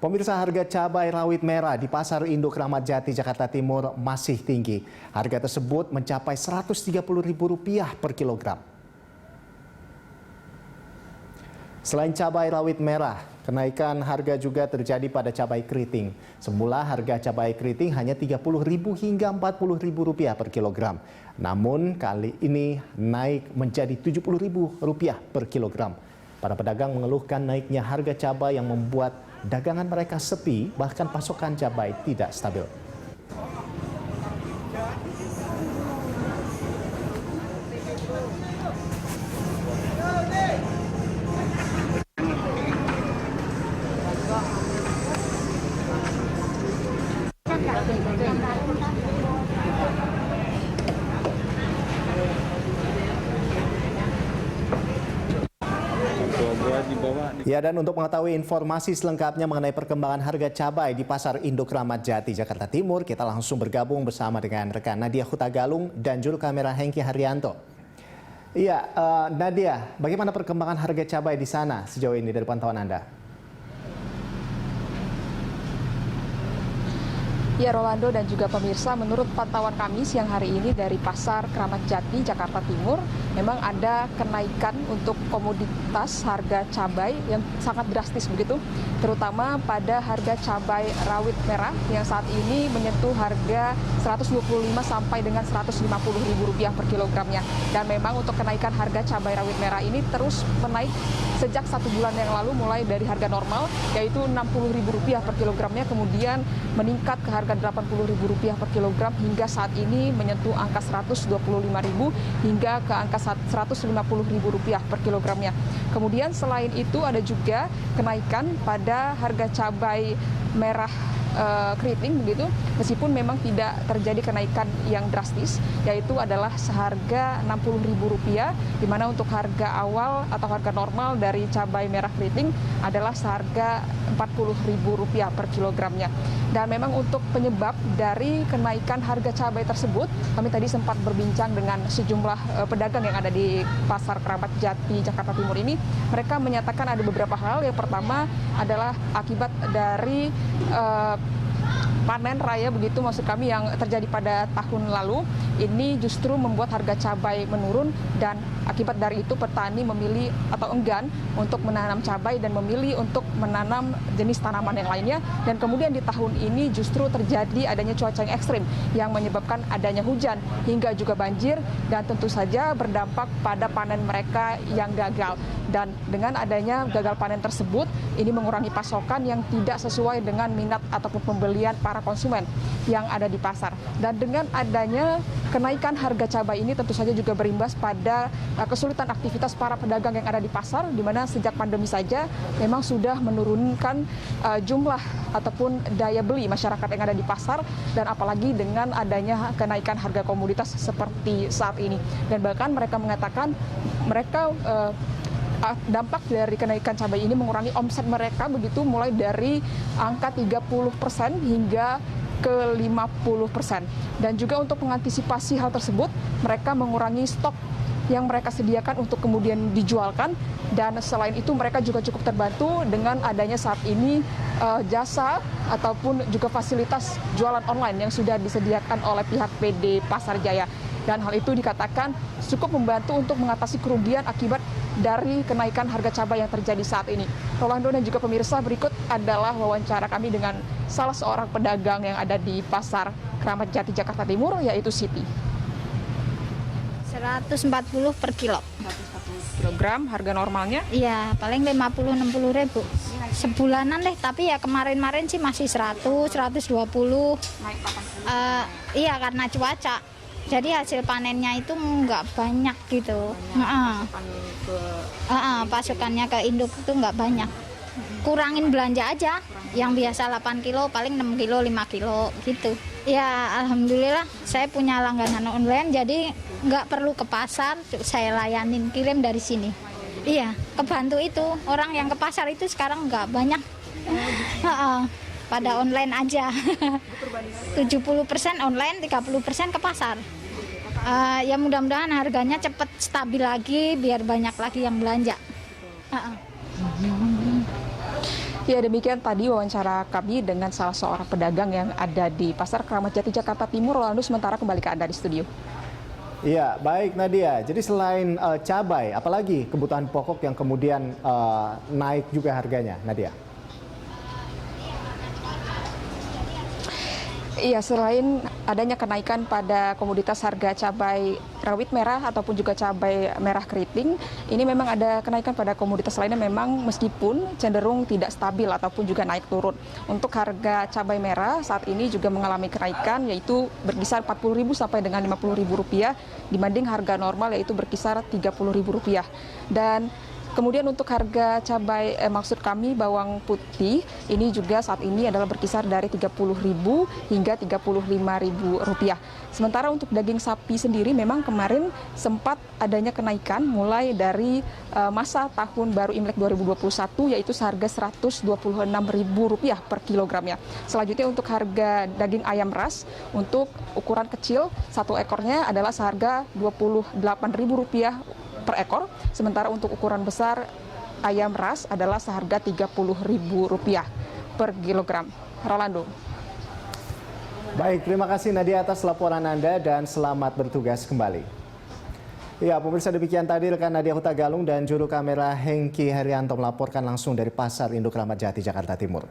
Pemirsa, harga cabai rawit merah di Pasar Induk Kramat Jati, Jakarta Timur masih tinggi. Harga tersebut mencapai Rp130.000 per kilogram. Selain cabai rawit merah, kenaikan harga juga terjadi pada cabai keriting. Semula harga cabai keriting hanya Rp30.000 hingga Rp40.000 per kilogram. Namun kali ini naik menjadi Rp70.000 per kilogram. Para pedagang mengeluhkan naiknya harga cabai yang membuat dagangan mereka sepi, bahkan pasokan cabai tidak stabil. Ya, dan untuk mengetahui informasi selengkapnya mengenai perkembangan harga cabai di Pasar Induk Kramat Jati, Jakarta Timur, kita langsung bergabung bersama dengan rekan Nadia Hutagalung dan juru kamera Hengki Haryanto. Iya, Nadia, bagaimana perkembangan harga cabai di sana sejauh ini dari pantauan Anda? Ya, Rolando dan juga pemirsa, menurut pantauan kami siang hari ini dari Pasar Kramat Jati, Jakarta Timur, memang ada kenaikan untuk komoditas harga cabai yang sangat drastis begitu, terutama pada harga cabai rawit merah yang saat ini menyentuh harga Rp125 sampai dengan Rp150.000 per kilogramnya. Dan memang untuk kenaikan harga cabai rawit merah ini terus menaik sejak 1 bulan yang lalu, mulai dari harga normal yaitu Rp60.000 per kilogramnya, kemudian meningkat ke harga Rp80.000 per kilogram hingga saat ini menyentuh angka Rp125.000 hingga ke angka Rp150.000 per kilogramnya. Kemudian selain itu ada juga kenaikan pada harga cabai merah keriting begitu, meskipun memang tidak terjadi kenaikan yang drastis, yaitu adalah seharga Rp60.000, di mana untuk harga awal atau harga normal dari cabai merah keriting adalah seharga Rp40.000 per kilogramnya. Dan memang untuk penyebab dari kenaikan harga cabai tersebut, kami tadi sempat berbincang dengan sejumlah pedagang yang ada di Pasar Kramat Jati, Jakarta Timur ini. Mereka menyatakan ada beberapa hal. Yang pertama adalah akibat dari panen raya begitu, maksud kami, yang terjadi pada tahun lalu ini justru membuat harga cabai menurun, dan akibat dari itu petani memilih atau enggan untuk menanam cabai dan memilih untuk menanam jenis tanaman yang lainnya. Dan kemudian di tahun ini justru terjadi adanya cuaca yang ekstrim yang menyebabkan adanya hujan hingga juga banjir, dan tentu saja berdampak pada panen mereka yang gagal. Dan dengan adanya gagal panen tersebut, ini mengurangi pasokan yang tidak sesuai dengan minat ataupun pembelian para konsumen yang ada di pasar. Dan dengan adanya kenaikan harga cabai ini tentu saja juga berimbas pada kesulitan aktivitas para pedagang yang ada di pasar, di mana sejak pandemi saja memang sudah menurunkan jumlah ataupun daya beli masyarakat yang ada di pasar, dan apalagi dengan adanya kenaikan harga komoditas seperti saat ini. Dan bahkan mereka mengatakan mereka dampak dari kenaikan cabai ini mengurangi omset mereka begitu, mulai dari angka 30% hingga ke 50%. Dan juga untuk mengantisipasi hal tersebut, mereka mengurangi stok yang mereka sediakan untuk kemudian dijualkan. Dan selain itu mereka juga cukup terbantu dengan adanya saat ini jasa ataupun juga fasilitas jualan online yang sudah disediakan oleh pihak PD Pasar Jaya. Dan hal itu dikatakan cukup membantu untuk mengatasi kerugian akibat dari kenaikan harga cabai yang terjadi saat ini. Rolando dan juga pemirsa, berikut adalah wawancara kami dengan salah seorang pedagang yang ada di Pasar Kramat Jati, Jakarta Timur, yaitu Siti. 140 per kilo. 140 kilogram, harga normalnya? Iya, paling 50-60 ribu. Sebulanan deh, tapi ya kemarin-kemarin sih masih 100, 120. Naik 80? Iya, karena cuaca. Jadi hasil panennya itu nggak banyak gitu. Pasukannya ke induk itu nggak banyak. Kurangin belanja aja. Yang biasa 8 kilo paling 6 kilo, 5 kilo gitu. Ya alhamdulillah saya punya langganan online, jadi nggak perlu ke pasar, saya layanin kirim dari sini. Iya, kebantu itu. Orang yang ke pasar itu sekarang nggak banyak. Pada online aja. 70% online, 30% ke pasar. Ya mudah-mudahan harganya cepat stabil lagi biar banyak lagi yang belanja. Ya, demikian tadi wawancara kami dengan salah seorang pedagang yang ada di Pasar Keramat Jati, Jakarta Timur. Lalu sementara kembali ke Anda di studio. Iya, baik Nadia. Jadi selain cabai, apalagi kebutuhan pokok yang kemudian naik juga harganya, Nadia? Iya, selain adanya kenaikan pada komoditas harga cabai rawit merah ataupun juga cabai merah keriting, ini memang ada kenaikan pada komoditas lainnya memang meskipun cenderung tidak stabil ataupun juga naik turun. Untuk harga cabai merah saat ini juga mengalami kenaikan yaitu berkisar Rp40.000 sampai dengan Rp50.000 dibanding harga normal yaitu berkisar Rp30.000. Dan kemudian untuk harga cabai, maksud kami bawang putih, ini juga saat ini adalah berkisar dari Rp30.000 hingga Rp35.000. Sementara untuk daging sapi sendiri memang kemarin sempat adanya kenaikan mulai dari masa tahun baru Imlek 2021 yaitu seharga Rp126.000 per kilogramnya. Selanjutnya untuk harga daging ayam ras untuk ukuran kecil satu ekornya adalah seharga Rp28.000 per ekor, sementara untuk ukuran besar ayam ras adalah seharga Rp30.000 per kilogram. Rolando. Baik, terima kasih Nadia atas laporan Anda dan selamat bertugas kembali. Ya, pemirsa, demikian tadi rekan Nadia Hutagalung dan juru kamera Hengki Herianto melaporkan langsung dari Pasar Induk Ramadjati, Jakarta Timur.